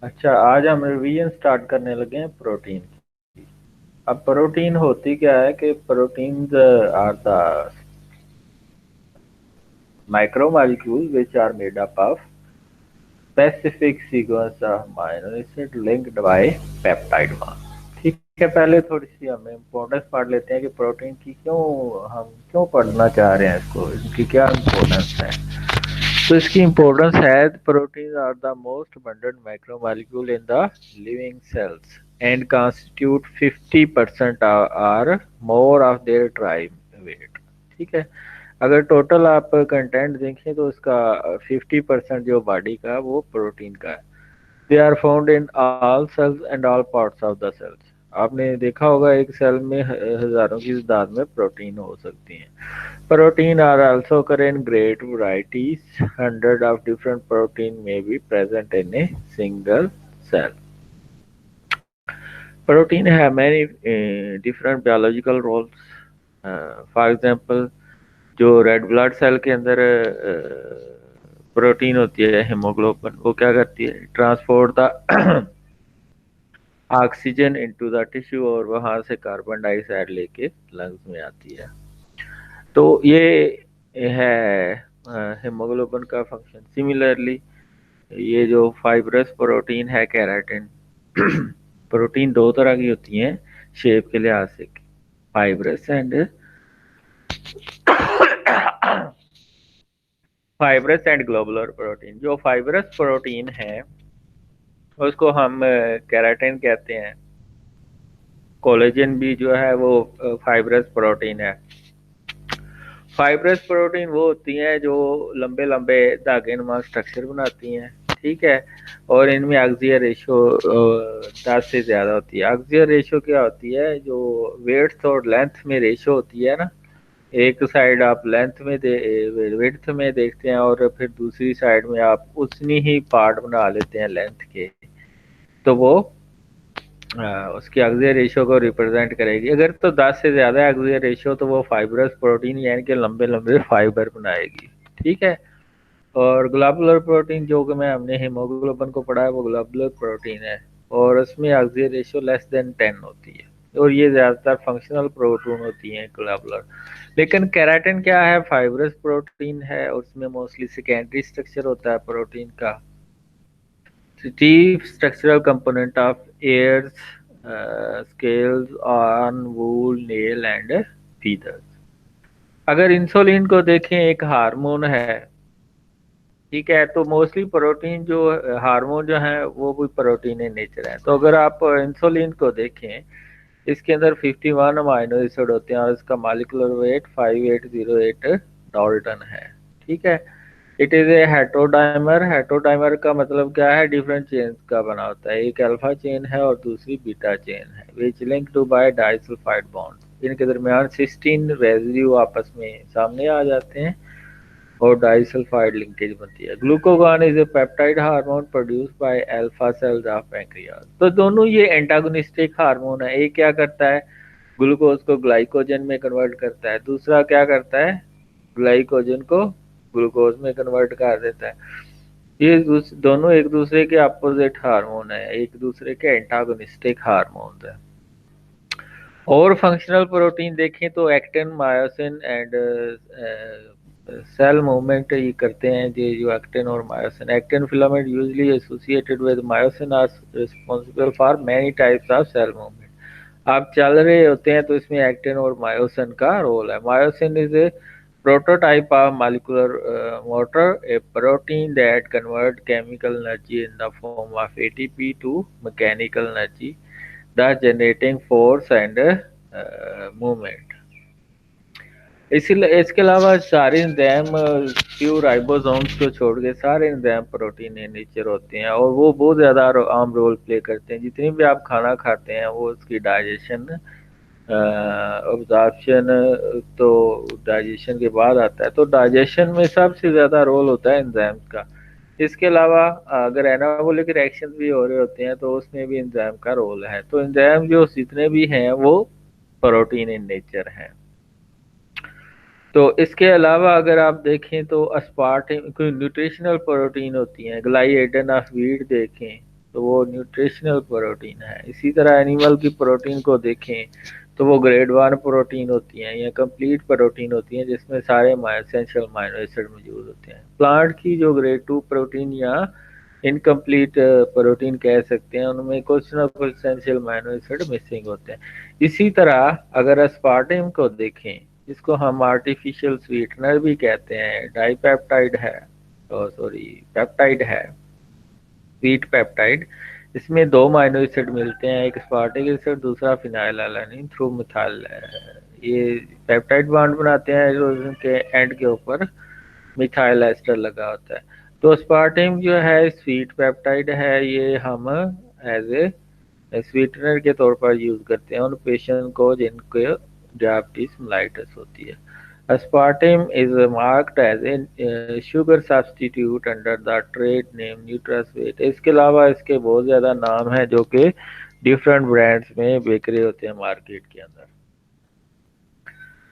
अच्छा, आज हम रिवीजन स्टार्ट करने लगे हैं प्रोटीन की। अब प्रोटीन होती क्या है कि proteins are the macromolecules which are made up of specific sequence of amino acid linked by peptide bond। ठीक है, पहले थोड़ी सी हमें इम्पोर्टेंस पढ़ लेते हैं कि प्रोटीन की क्यों पढ़ना चाह रहे हैं इसको, इनकी क्या इम्पोर्टेंस है। तो इसकी इम्पोर्टेंस है, protein are the most abundant macromolecule in the living cells and constitute 50% or more of their tribe weight। ठीक है, अगर टोटल आप कंटेंट देखें तो इसका 50% जो बॉडी का वो प्रोटीन का है। They are found in all cells and all parts of the cells. आपने देखा होगा एक सेल में हजारों की तादाद में प्रोटीन हो सकती हैं। Protein are also occur in great varieties. Hundred of different protein may be present in a single cell. Protein have many different biological roles. For example, जो रेड ब्लड सेल के अंदर प्रोटीन होती है haemoglobin, वो क्या करती है, transport the oxygen into the tissue और वहां से कार्बन डाइऑक्साइड लेके लंग्स में आती है। तो ये है हेमोग्लोबिन का फंक्शन। सिमिलरली ये जो फाइब्रस प्रोटीन है केराटिन, प्रोटीन दो तरह की होती हैं शेप के लिहाज से, fibrous and fibrous and globular protein. जो फाइब्रस प्रोटीन है उसको हम केराटिन कहते हैं। कोलेजन भी जो है वो फाइब्रस प्रोटीन है। फाइब्रस प्रोटीन वो होती हैं जो लंबे लंबे धागे नुमा स्ट्रक्चर बनाती हैं। ठीक है, और इनमें एक्सियल रेशो 10 से ज़्यादा होती है। एक्सियल रेशो क्या होती है, जो वेट्स और लेंथ में रेशो होती है ना, एक साइड आप लेंथ में विड्थ में देखते हैं और फिर दूसरी साइड में आप उतनी ही पार्ट बना लेते हैं लेंथ के, तो वो उसकी एक्सियल रेशियो को रिप्रेजेंट करेगी। अगर तो 10 से ज़्यादा एक्सियल रेशियो तो वो फाइब्रस प्रोटीन यानी कि लंबे लंबे फाइबर बनाएगी। ठीक है, और ग्लोबुलर प्रोटीन जो कि मैं हमने हीमोग्लोबिन को पढ़ा है वो ग्लोबुलर प्रोटीन है, और उसमें एक्सियल रेशियो लेस देन 10 होती है, और ये ज़्यादातर फंक्शनल प्रोटीन होती हैं ग्लोबुलर। लेकिन केराटिन क्या है, फाइब्रस प्रोटीन है, उसमें मोस्टली सेकेंडरी स्ट्रक्चर होता है प्रोटीन का। chief structural component of hairs, scales on wool, nail and feathers। अगर इंसुलिन को देखें, एक हार्मोन है। ठीक है, तो मोस्टली प्रोटीन जो हार्मोन जो है वो भी प्रोटीन इन नेचर है। तो अगर आप इंसुलिन को देखें, इसके अंदर 51 अमाइनो एसिड होते हैं और इसका मॉलिक्यूलर वेट 5808 डाल्टन है। ठीक है, इट इज ए हेट्रोडाइमर। हेट्रोडाइमर का मतलब क्या है, डिफरेंट चेन का बना होता है। एक अल्फा चेन है और दूसरी बीटा चेन है, which link to by disulphide bond. इनके दरमियान 16 रेजिड्यू आपस में सामने आ जाते हैं और डाइसल्फाइड लिंकेज बनती है। Glucagon is a peptide hormone produced by alpha cells of pancreas. तो दोनों ये एंटागोनिस्टिक हार्मोन है। एक क्या करता है, ग्लूकोज को ग्लाइकोजन में कन्वर्ट करता है, दूसरा क्या करता है, ग्लाइकोजन को ग्लूकोज में कन्वर्ट कर देता है। ये दोनों एक दूसरे के अपोजिट हार्मोन है, एक दूसरे के एंटागोनिस्टिक हार्मोन है। और फंक्शनल प्रोटीन देखें तो actin, myosin and cell movement ये करते हैं। ये जो एक्टिन और myosin, actin filament usually associated with myosin are responsible for many types of cell movement. आप चल रहे होते हैं तो इसमें एक्टिन और मायोसिन का रोल है। Myosin is a prototype of molecular motor, a protein that convert chemical energy in the form of ATP to mechanical energy, thus generating force and movement। इसलिए इसके अलावा सारे एंजाइम फ्यू राइबोसोम्स को छोड़ के सारे एंजाइम प्रोटीन इन नेचर होते हैं, और वो बहुत ज़्यादा आम रोल प्ले करते हैं। जितनी भी आप खाना खाते हैं वो उसकी डाइजेशन, ऑब्जॉर्प्शन, तो डाइजेशन के बाद आता है। तो डाइजेशन में सबसे ज़्यादा रोल होता है एंजाइम्स का। इसके अलावा अगर एनाबॉलिक रिएक्शन भी हो रहे होते हैं तो उसमें भी एंजाइम का रोल है। तो एंजाइम जो जितने भी हैं वो प्रोटीन इन नेचर हैं। तो इसके अलावा अगर आप देखें तो अस्पार्टिम कोई न्यूट्रिशनल प्रोटीन होती हैं, ग्लाइएडन ऑफ व्हीट देखें, तो वो न्यूट्रिशनल प्रोटीन है। इसी तरह एनिमल की प्रोटीन को देखें तो वो ग्रेड 1 प्रोटीन होती हैं या कंप्लीट प्रोटीन होती हैं, जिसमें सारे एसेंशियल अमाइनो एसिड मौजूद होते हैं। प्लांट की जो ग्रेड 2 प्रोटीन या इनकम्प्लीट प्रोटीन कह सकते हैं, उनमें कुछ ना कुछ एसेंशियल अमाइनो एसिड मिसिंग होते हैं। इसी तरह अगर अस्पार्टम को देखें, जिसको हम आर्टिफिशियल स्वीटनर भी कहते हैं, डाईपेप्टाइड है, सॉरी पेप्टाइड है, स्वीट पेप्टाइड, इसमें दो अमाइनो एसिड मिलते हैं, एक स्पार्टिक एसिड, दूसरा फिनाइल एलानिन थ्रू मिथाइल। ये पेप्टाइड बॉन्ड बनाते हैं जो उनके एंड के ऊपर मिथाइल एस्टर लगा होता है। तो स्पार्टिम जो है स्वीट पेप्टाइड है, ये हम एज ए स्वीटनर के तौर पर यूज करते हैं उन पेशेंट को जिनको डायबिटीज मेलाइटस होती है। Aspartame is marked as a sugar substitute under the trade name NutraSweet। इसके अलावा इसके बहुत ज़्यादा नाम हैं जो कि डिफरेंट ब्रांड्स में बिक्री होते हैं मार्केट के अंदर।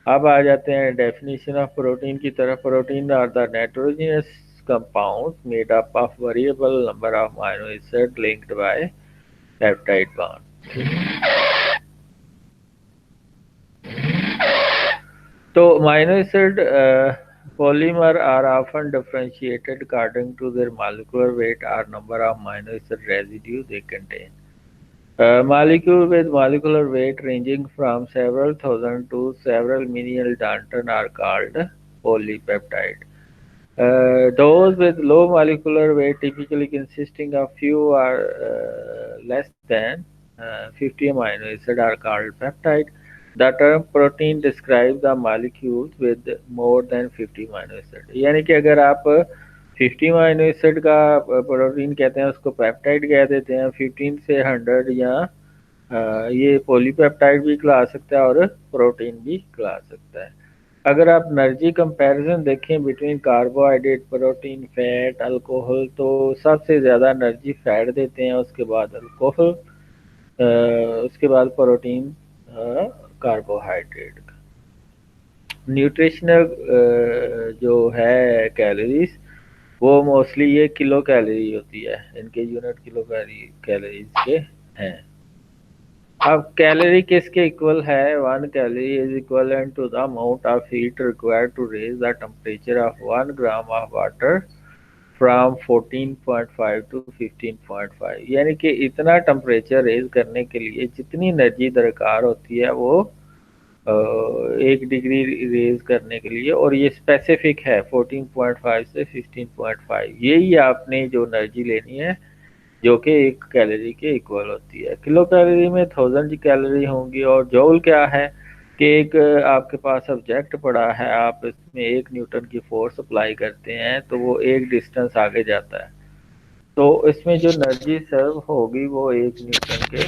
अब आ जाते हैं डेफिनेशन ऑफ प्रोटीन की तरफ। Protein are the nitrogenous compounds made up of variable number of amino acids linked by peptide bond। तो amino acid polymer are often differentiated according to their molecular weight or number of amino acid residue they contain. Molecule with molecular weight ranging from several thousand to several million Dalton are called polypeptide. Those with low molecular weight, typically consisting of few or less than 50 amino acids, are called peptide. The term protein describes the molecules with more than 50 amino acids। यानी कि अगर आप 50 amino acid का protein कहते हैं, उसको peptide कह देते हैं। 15 से 100 या ये पॉलीपेप्टाइड भी कहला सकता है और प्रोटीन भी कहला सकता है। अगर आप एनर्जी कंपैरिजन देखें between carbohydrate, protein, fat, alcohol, तो सबसे ज़्यादा एनर्जी फैट देते हैं, उसके बाद अल्कोहल, उसके बाद प्रोटीन, कार्बोहाइड्रेट। न्यूट्रिशनल जो है कैलोरीज, वो मोस्टली ये किलो कैलोरी होती है, इनके यूनिट किलो कैलोरीज के हैं। अब कैलोरी किसके इक्वल है? 1 calorie is equivalent to the amount of heat required to raise the temperature of 1 gram of water from 14.5 to 15.5। यानी कि इतना टेम्परेचर रेज करने के लिए जितनी एनर्जी दरकार होती है वो 1 डिग्री रेज करने के लिए, और ये स्पेसिफिक है 14.5 से 15.5। यही आपने जो एनर्जी लेनी है जो कि 1 कैलोरी के इक्वल होती है। किलो कैलोरी में 1000 कैलोरी होंगी। और जौल क्या है कि एक आपके पास सब्जेक्ट पड़ा है, आप इसमें 1 न्यूटन की फोर्स अप्लाई करते हैं तो वो 1 डिस्टेंस आगे जाता है, तो इसमें जो एनर्जी सर्व होगी वो 1 न्यूटन के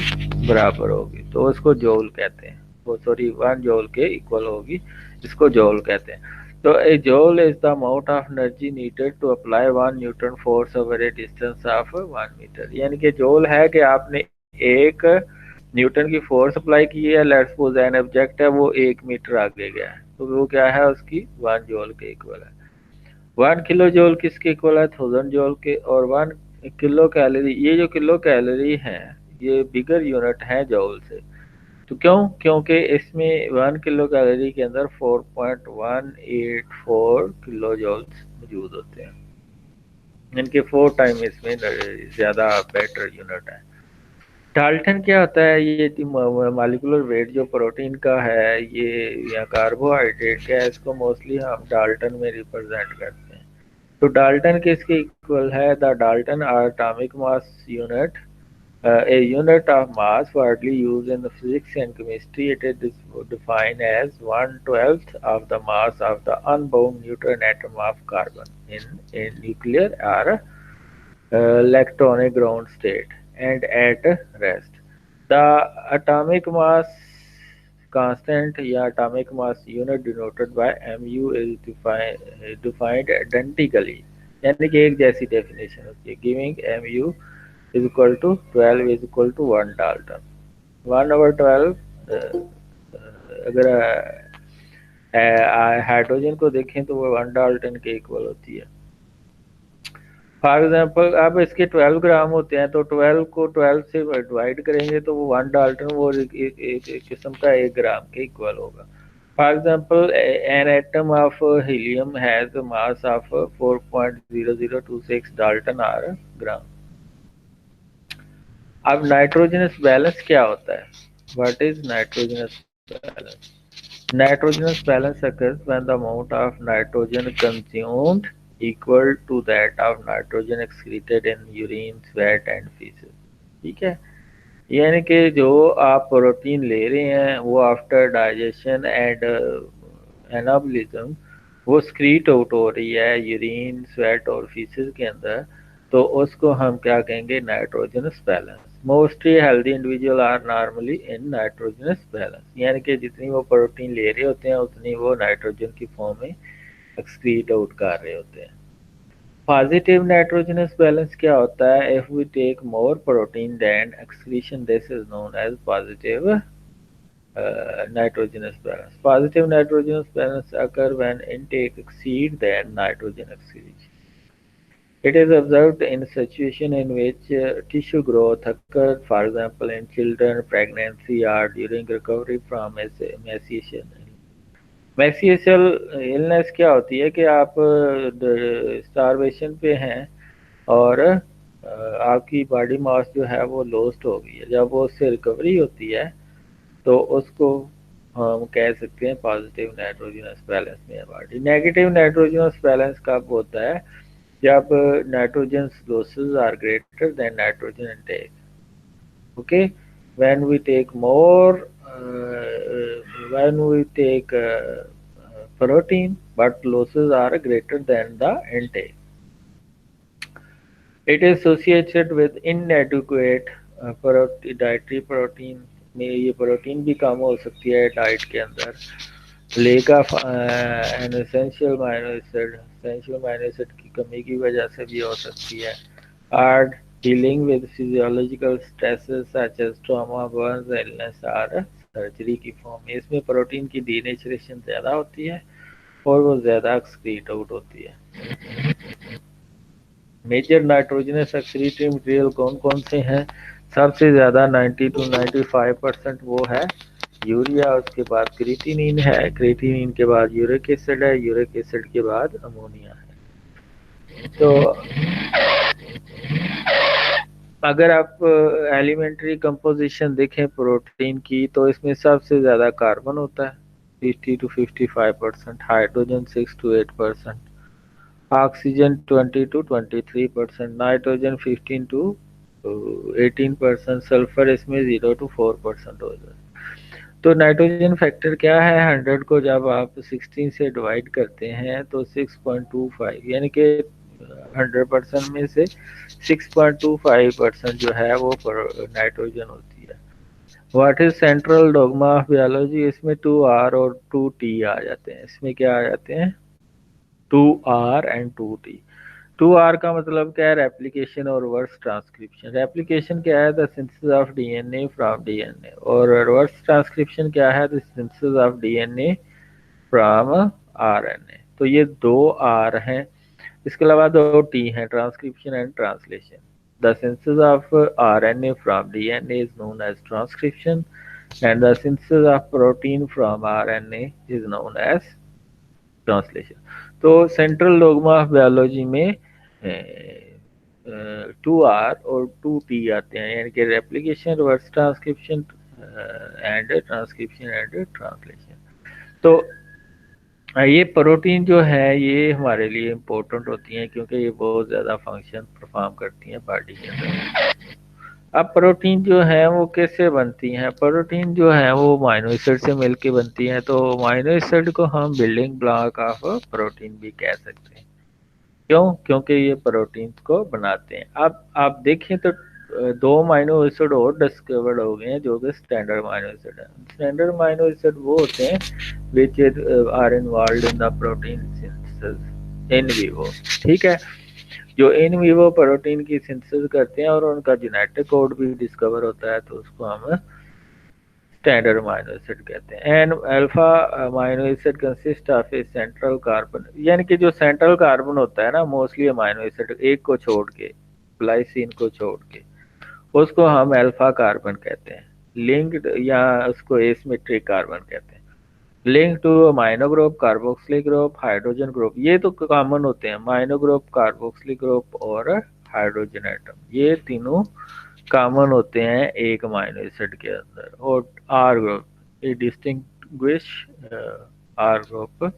बराबर होगी, तो उसको जौल कहते हैं। वो सॉरी 1 जौल के इक्वल होगी, इसको जौल कहते हैं। तो a joule is the amount of energy needed to apply 1 newton force over a distance of 1 metre. यानी कि जौल है कि आपने 1 न्यूटन की फोर्स अप्लाई की है, लेट्स सपोज एन ऑब्जेक्ट है वो 1 मीटर आगे गया है, तो वो क्या है, उसकी 1 जौल के इक्वल है। 1 किलो जौल किसके इक्वल है? 1000 जौल के। और 1 किलो कैलोरी, ये जो किलो कैलोरी है ये बिगर यूनिट है जौल से। तो क्यों? क्योंकि इसमें 1 किलो कैलोरी के अंदर 4.184 किलो जौल्स मौजूद होते हैं, इनके 4 टाइम इसमें ज़्यादा बेटर यूनिट है। डाल्टन क्या होता है? ये मॉलिक्यूलर वेट जो प्रोटीन का है ये या कार्बोहाइड्रेट का है, इसको मोस्टली हम डाल्टन में रिप्रेजेंट करते हैं। तो डाल्टन किसके इक्वल है? The Dalton atomic mass unit, a unit of mass widely used in the physics and chemistry. It is defined as 1/12 of the mass of the unbound neutron atom of carbon in a nuclear or electronic ground state and at rest. The atomic mass constant या atomic mass unit denoted by mu is defined identically, यानी कि एक जैसी definition होती है, giving mu is equal to 12 is equal to 1 Dalton. 1/12 अगर hydrogen को देखें तो वो 1 डाल्टन के इक्वल होती है। फॉर एग्जाम्पल अब इसके 12 ग्राम होते हैं, तो 12 को 12 से डिवाइड करेंगे तो वो 1 डाल्टन वो एक किस्म का 1 ग्राम के इक्वल होगा। For example an atom of helium has mass of 4.0026 dalton or gram. अब नाइट्रोजनस बैलेंस क्या होता है? What is nitrogenous balance? Nitrogenous balance occurs when the amount of nitrogen consumed equal to that of nitrogen excreted in urine, sweat and feces। ठीक है, यानी कि जो आप प्रोटीन ले रहे हैं वो आफ्टर डाइजेशन एंड एनाबॉलिज्म वो स्क्रीट आउट हो रही है यूरिन, स्वेट और फीसेस के अंदर, तो उसको हम क्या कहेंगे? Nitrogenous balance. Mostly healthy individual are normally in nitrogenous balance, यानी कि जितनी वो प्रोटीन ले रहे होते हैं उतनी वो नाइट्रोजन की फॉर्म में एक्सक्रीट आउट कर रहे होते हैं। पॉजिटिव नाइट्रोजनस बैलेंस क्या होता है? If we take more protein than excretion, this is known as positive nitrogenous balance। Positive nitrogenous balance occur when intake exceed than nitrogen excretion। It is observed in situation in which tissue growth occurs, for example in children, pregnancy or during recovery from emaciation। Emaciation illness क्या होती है कि आप starvation पे हैं और आपकी body mass जो है वो लॉस्ट हो गई है, जब वो उससे रिकवरी होती है तो उसको हम कह सकते हैं पॉजिटिव नाइट्रोजनस बैलेंस में है बॉडी। नेगेटिव नाइट्रोजनस बैलेंस कब होता है? जब nitrogen losses are greater than nitrogen intake. Okay, when we take more when we take protein but losses are greater than the intake, it is associated with inadequate dietary protein। में ये protein भी कम हो सकती है diet के अंदर। Lack of an essential amino acid, essential amino acid की कमी की वजह से भी हो सकती है। Or dealing with physiological stresses such as trauma, burns, illness और सर्जरी की फॉर्म में। इसमें प्रोटीन की डीनेचरेशन ज़्यादा होती है और वो ज़्यादा एक्सक्रीट आउट होती है। मेजर नाइट्रोजनस एक्सक्रीटरी मटेरियल कौन कौन से हैं? सबसे ज़्यादा 90 to 95% वो है यूरिया, उसके बाद क्रिएटिनिन है, क्रिएटिनिन के बाद यूरिक एसिड है, यूरिक एसिड के बाद अमोनिया है। तो अगर आप एलिमेंट्री कंपोजिशन देखें प्रोटीन की तो इसमें सबसे ज़्यादा कार्बन होता है 50 to 55%, hydrogen 6 to 8%, oxygen 20 to 23%, nitrogen 15 to 18%, sulphur इसमें 0 to 4% हो जाता है। तो नाइट्रोजन फैक्टर क्या है? 100 को जब आप 16 से डिवाइड करते हैं तो 6.25, यानी कि 100% में से 6.25% जो है वो नाइट्रोजन होती है। What is central dogma of biology? इसमें 2R और 2T आ जाते हैं। इसमें क्या आ जाते हैं? 2R and 2T। 2R का मतलब क्या है? रेप्लिकेशन और रिवर्स ट्रांसक्रिप्शन। रेप्लिकेशन क्या है? The synthesis of DNA from DNA. और रिवर्स ट्रांसक्रिप्शन क्या है? The synthesis of DNA from RNA. तो ये 2R हैं। इसके अलावा 2T हैं, transcription and translation. The synthesis of RNA from DNA is known as transcription and the synthesis of protein from RNA is known as translation. तो central dogma of biology में 2R और 2T आते हैं, यानी कि replication, reverse transcription and transcription and translation. तो ये protein जो है ये हमारे लिए इम्पोर्टेंट होती हैं क्योंकि ये बहुत ज़्यादा फंक्शन परफॉर्म करती हैं बॉडी के अंदर। अब प्रोटीन जो है वो कैसे बनती हैं? प्रोटीन जो है वो अमाइनो एसिड से मिलके बनती हैं, तो अमाइनो एसिड को हम बिल्डिंग ब्लॉक ऑफ प्रोटीन भी कह सकते हैं। क्यों? क्योंकि ये प्रोटीन को बनाते हैं। अब आप देखें तो दो अमाइनो एसिड और डिस्कवर्ड हो गए हैं जो कि स्टैंडर्ड अमाइनो एसिड है। स्टैंडर्ड अमाइनो एसिड वो होते हैं which are involve in the protein synthesis in vivo. ठीक है, जो इन विवो प्रोटीन की सिंथेसिस करते हैं और उनका जेनेटिक कोड भी डिस्कवर होता है, तो उसको हम स्टैंडर्ड अमाइनो एसिड कहते हैं। And alpha amino acid consist of A central carbon, यानी कि जो सेंट्रल कार्बन होता है ना मोस्टली अमाइनो एसिड एक को छोड़ के, ग्लाइसिन को छोड़ के, उसको हम अल्फा कार्बन कहते हैं। लिंक्ड या उसको एसिमेट्रिक कार्बन कहते हैं। Link two amino group, carboxylic group, hydrogen group, ये तो कॉमन होते हैं। अमाइनो ग्रुप, कार्बोक्सिलिक ग्रुप और हाइड्रोजन एटम, ये तीनों कॉमन होते हैं एक अमाइनो एसिड के अंदर। और आर ग्रुप, ये डिस्टिंग्विश आर ग्रुप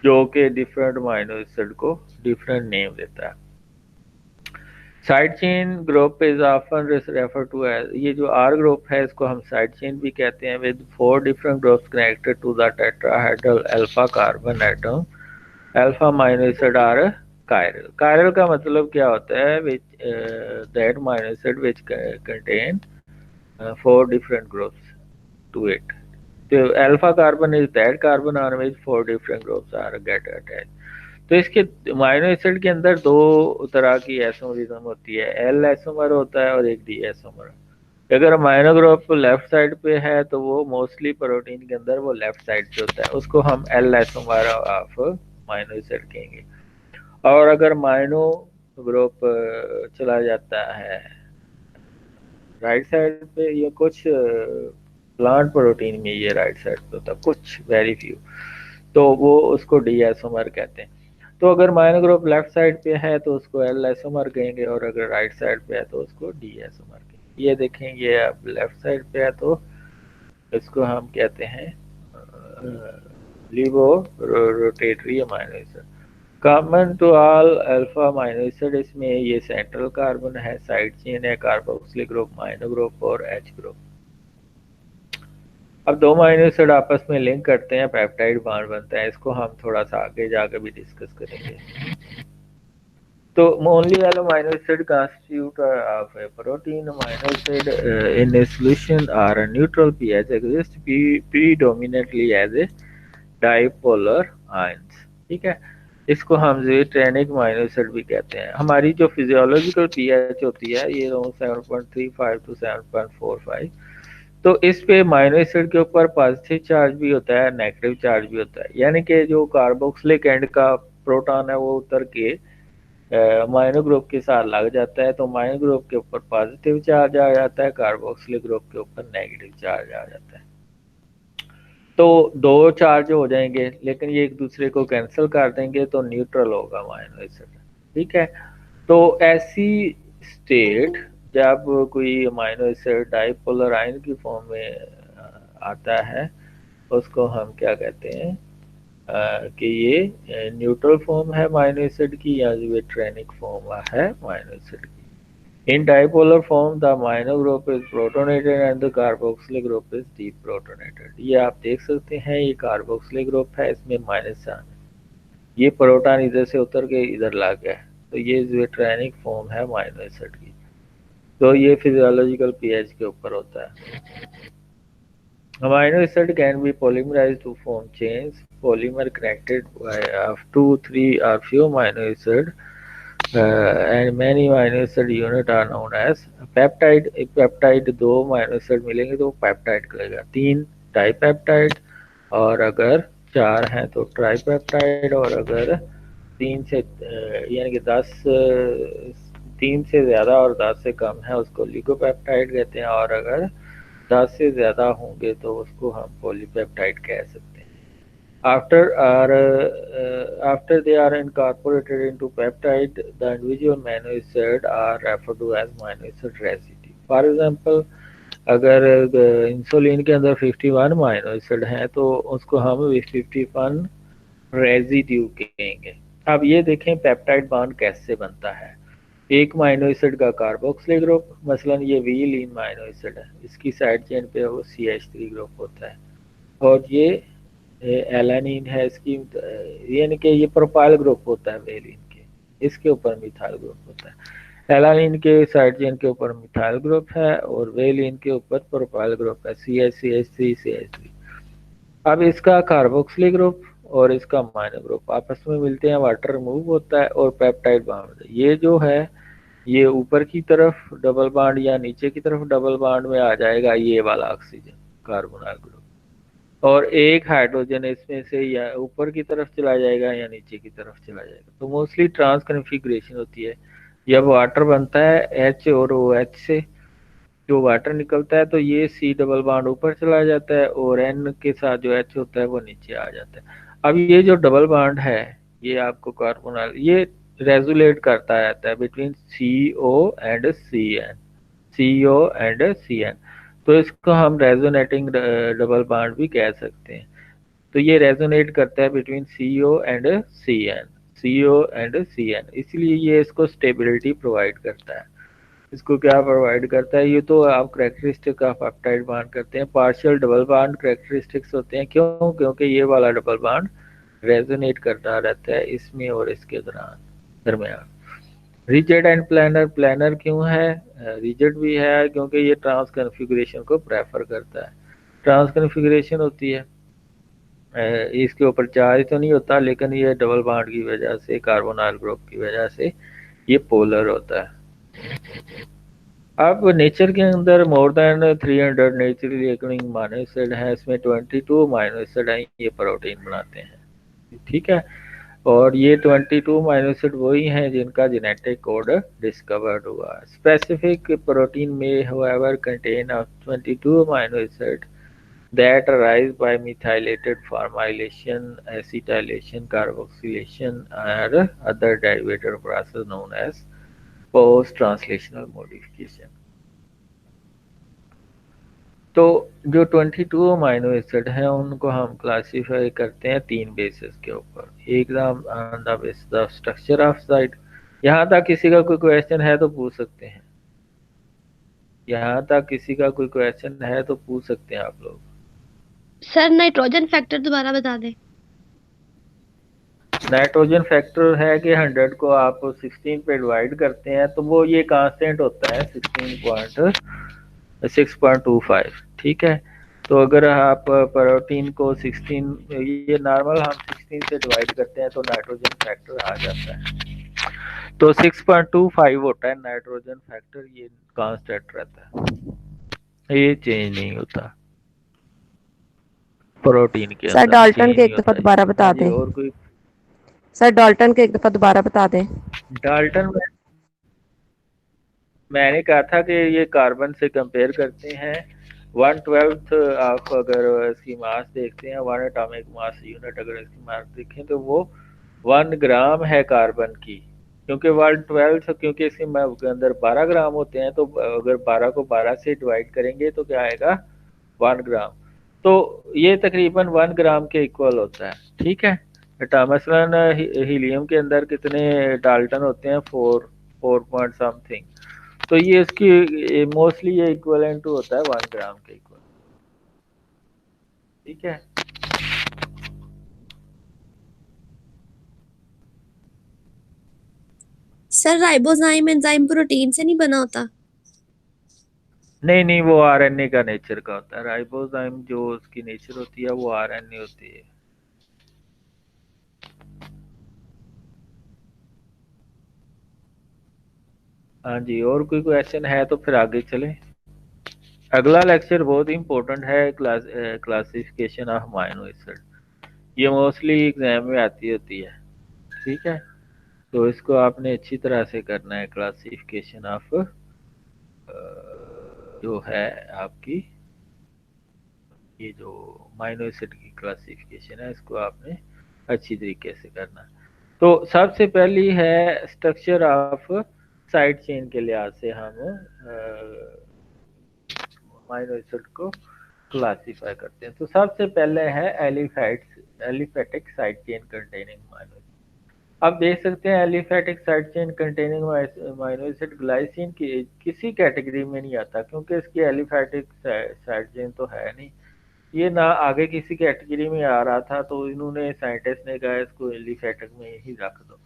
जो कि डिफरेंट अमाइनो एसिड को डिफरेंट नेम देता है। Side chain group is often refer to as, ये जो आर ग्रुप है इसको हम साइड चेन भी कहते हैं। With 4 different groups connected to the tetrahedral alpha carbon atom, alpha amino acid are chiral. Chiral का मतलब क्या होता है? Which that amino acid which contain 4 different groups to it. तो alpha carbon is that carbon on which 4 different groups are get attach. तो इसके amino acid के अंदर दो तरह की आइसोमरिज्म होती है, एल आइसोमर होता है और एक डी आइसोमर। अगर अमाइनो ग्रुप लेफ्ट साइड पे है तो वो मोस्टली प्रोटीन के अंदर वो लेफ्ट साइड पे होता है, उसको हम L isomer of amino acid कहेंगे। और अगर अमाइनो ग्रुप चला जाता है राइट साइड पे, ये कुछ प्लांट प्रोटीन में ये राइट साइड पे होता है, कुछ वेरी फ्यू, तो वो उसको डी आइसोमर कहते हैं। तो अगर अमाइनो ग्रुप लेफ्ट साइड पे है तो उसको एल आइसोमर कहेंगे, और अगर राइट साइड पे है तो उसको डी आइसोमर कहेंगे। ये देखेंगे अब लेफ्ट साइड पे है तो इसको हम कहते हैं levo rotatory amino acid. Common to all alpha amino acid, इसमें ये सेंट्रल कार्बन है, साइड चेन है, कार्बोक्सिलिक ग्रुप, अमाइनो ग्रुप और एच ग्रुप। अब दो अमाइनो एसिड आपस में लिंक करते हैं, पेप्टाइड बॉन्ड बनता है। इसको हम थोड़ा सा आगे जाकर भी डिस्कस करेंगे। तो only amino acid constitute of a protein. Amino acid in a solution or a neutral pH exist predominantly as a dipolar ions। ठीक है, इसको हम ट्रेनिक अमाइनो एसिड भी कहते हैं। हमारी जो फिजियोलॉजिकल पीएच होती है ये 7.35 to 7.45, तो इस पे अमाइनो एसिड के ऊपर पॉजिटिव चार्ज भी होता है, नेगेटिव चार्ज भी होता है। यानी कि जो कार्बोक्सिलिक एंड का प्रोटॉन है वो उतर के अमाइनो ग्रुप के साथ लग जाता है, तो अमाइनो ग्रुप के ऊपर पॉजिटिव चार्ज आ जाता है, कार्बोक्सिलिक ग्रुप के ऊपर नेगेटिव चार्ज आ जाता है। तो दो चार्ज हो जाएंगे लेकिन ये एक दूसरे को कैंसिल कर देंगे तो न्यूट्रल होगा अमाइनो एसिड। ठीक है, तो ऐसी स्टेट जब कोई अमाइनो एसिड डाइपोलर आयन की फॉर्म में आता है उसको हम क्या कहते हैं कि ये न्यूट्रल फॉर्म है अमाइनो एसिड की या ये ट्रेनिक फॉर्म है अमाइनो एसिड की। In dipolar form, the amino group is protonated and the carboxylic group is deprotonated। ये आप देख सकते हैं, ये कार्बोक्सिलिक ग्रुप है, इसमें माइनस चार्ज, ये प्रोटॉन इधर से उतर के इधर लग गया, तो ये जो ट्रेनिक फॉर्म है अमाइनो एसिड की। तो ये फिजियोलॉजिकल पीएच के ऊपर होता है। Amino acid can be polymerised to form chains, polymer connected by 2, 3 or few amino acid and many amino acid unit are known as peptide। Peptide दो अमाइनो एसिड मिलेंगे तो पेप्टाइड करेगा, 3 डाइपेप्टाइड, और अगर 4 हैं तो ट्राईपेप्टाइड, और अगर 3 से यानी कि 10 3 से ज़्यादा और 10 से कम है उसको लिगोपेप्टाइड कहते हैं, और अगर 10 से ज़्यादा होंगे तो उसको हम पॉलीपेप्टाइड कह सकते हैं। After they are incorporated into peptide, the individual amino acid are referred to as amino acid residue। For example, अगर इंसुलिन के अंदर 51 अमाइनो एसिड हैं तो उसको हम 51 रेजिड्यू कहेंगे। अब ये देखें पेप्टाइड बॉन्ड कैसे बनता है। एक अमाइनो एसिड का कार्बोक्सिलिक ग्रुप, मसलन ये वीलिन अमाइनो एसिड है, इसकी साइड चेन पे वो CH3 ग्रुप होता है, और ये एलानिन है इसकी, यानी कि ये प्रोपाइल ग्रुप होता है वेलिन के, इसके ऊपर मिथाइल ग्रुप होता है। एलानिन के साइड चेन के ऊपर मिथाइल ग्रुप है और वेलिन के ऊपर प्रोपाइल ग्रुप है, CH3। अब इसका कार्बोक्सिलिक ग्रुप और इसका अमाइनो ग्रुप आपस में मिलते हैं, वाटर रिमूव होता है और पेप्टाइड बॉन्ड, ये जो है ये ऊपर की तरफ डबल बॉन्ड या नीचे की तरफ डबल बॉन्ड में आ जाएगा, ये वाला ऑक्सीजन। कार्बोनाइल ग्रुप, और एक हाइड्रोजन इसमें से या ऊपर की तरफ चला जाएगा या नीचे की तरफ चला जाएगा। तो मोस्टली ट्रांस कन्फिग्रेशन होती है। जब वाटर बनता है एच और ओ एच से जो वाटर निकलता है, तो ये सी डबल बॉन्ड ऊपर चला जाता है और एन के साथ जो एच होता है वो नीचे आ जाता है। अब ये जो डबल बॉन्ड है ये आपको कार्बोनाइल ये रेजुलेट करता रहता है between C O and C N, C O and C N. तो इसको हम रेजोनेटिंग डबल बॉन्ड भी कह सकते हैं। तो ये रेजोनेट करता है between C O and C N, C O and C N, इसलिए ये इसको स्टेबिलिटी प्रोवाइड करता है। इसको क्या प्रोवाइड करता है, ये तो आप करेक्टरिस्टिक ऑफ पेप्टाइड बॉन्ड करते हैं, पार्शियल डबल बॉन्ड करेक्टरिस्टिक्स होते हैं। क्यों? क्योंकि ये वाला डबल बॉन्ड रेजोनेट करता रहता है इसमें और इसके दरमियान। रिजिड एंड प्लानर, प्लानर क्यों है? रिजिड भी है क्योंकि ये ट्रांस कन्फिगरेशन को प्रेफर करता है। ट्रांस कन्फिगरेशन होती है, इसके ऊपर चार्ज तो नहीं होता, लेकिन ये डबल बॉन्ड की वजह से, कार्बोनाइल ग्रुप की वजह से ये पोलर होता है। अब नेचर के अंदर more than 300 naturally occurring amino acid है, इसमें 22 अमीनो एसिड हैं, ये प्रोटीन बनाते हैं। ठीक है, और ये 22 अमीनो एसिड वही हैं जिनका जेनेटिक कोड डिस्कवर्ड हुआ। स्पेसिफिक प्रोटीन में however contain of 22 amino acid that arise by methylated formylation, acetylation, carboxylation or other derivative process known as post translational modification। तो जो 22 अमीनो एसिड हैं उनको हम क्लासीफाई करते हैं 3 बेसिस के ऊपर। एक on the basis of structure of site. यहाँ तक किसी का कोई क्वेश्चन है तो पूछ सकते हैं, यहाँ तक किसी का कोई क्वेश्चन है तो पूछ सकते हैं आप लोग। सर नाइट्रोजन फैक्टर दोबारा बता दें। नाइट्रोजन फैक्टर है कि 100 को आप 16 पे डिवाइड करते हैं तो वो ये कांस्टेंट होता है 6.25। ठीक है, तो अगर आप प्रोटीन को 16, ये नॉर्मल हम 16 से डिवाइड करते हैं तो नाइट्रोजन फैक्टर आ जाता है। तो 6.25 होता है नाइट्रोजन फैक्टर, ये कांस्टेंट रहता है, ये चेंज नहीं होता प्रोटीन के सर अंदर, डाल्टन चेंज के नहीं एक दफा होता। दोबारा बता हाँ जी, दें। और कोई? सर डाल्टन के एक दफा दोबारा बता दें। डाल्टन में मैंने कहा था कि ये कार्बन से कंपेयर करते हैं 1/12 आप अगर इसकी मास देखते हैं, 1 एटॉमिक मास यूनिट अगर इसकी मास देखें तो वो 1 ग्राम है कार्बन की। क्योंकि 1/12 क्योंकि इसके अंदर 12 ग्राम होते हैं, तो अगर 12 को 12 से डिवाइड करेंगे तो क्या आएगा 1 ग्राम। तो ये तकरीबन 1 ग्राम के इक्वल होता है। ठीक है, मसलन हीलियम के अंदर कितने डाल्टन होते हैं? 4 पॉइंट समथिंग। तो ये इसकी मोस्टली ये इक्वलेंट होता है 1 ग्राम के इक्वल। ठीक है, सर राइबोजाइम एंजाइम प्रोटीन से नहीं बना होता। नहीं नहीं, वो आरएनए का नेचर का होता है। राइबोजाइम जो उसकी नेचर होती है वो आरएनए होती है। हाँ जी, और कोई क्वेश्चन है तो फिर आगे चलें। अगला लेक्चर बहुत इंपॉर्टेंट है, क्लासिफिकेशन ऑफ अमीनो एसिड। ये मोस्टली एग्जाम में आती होती है। ठीक है, तो इसको आपने अच्छी तरह से करना है। क्लासिफिकेशन ऑफ जो है आपकी, ये जो अमीनो एसिड की क्लासिफिकेशन है इसको आपने अच्छी तरीके से करना। तो सबसे पहली है स्ट्रक्चर ऑफ साइड चेन के लिहाज से हम अमीनो एसिड को क्लासीफाई करते हैं। तो सबसे पहले है aliphatic side chain containing amino acid. आप देख सकते हैं aliphatic side chain containing amino acid glycine की किसी कैटेगरी में नहीं आता, क्योंकि इसकी एलिफेटिक साइड चेन तो है नहीं। ये ना आगे किसी कैटेगरी में आ रहा था, तो इन्होंने साइंटिस्ट ने कहा इसको एलिफेटिक में ही रख दो।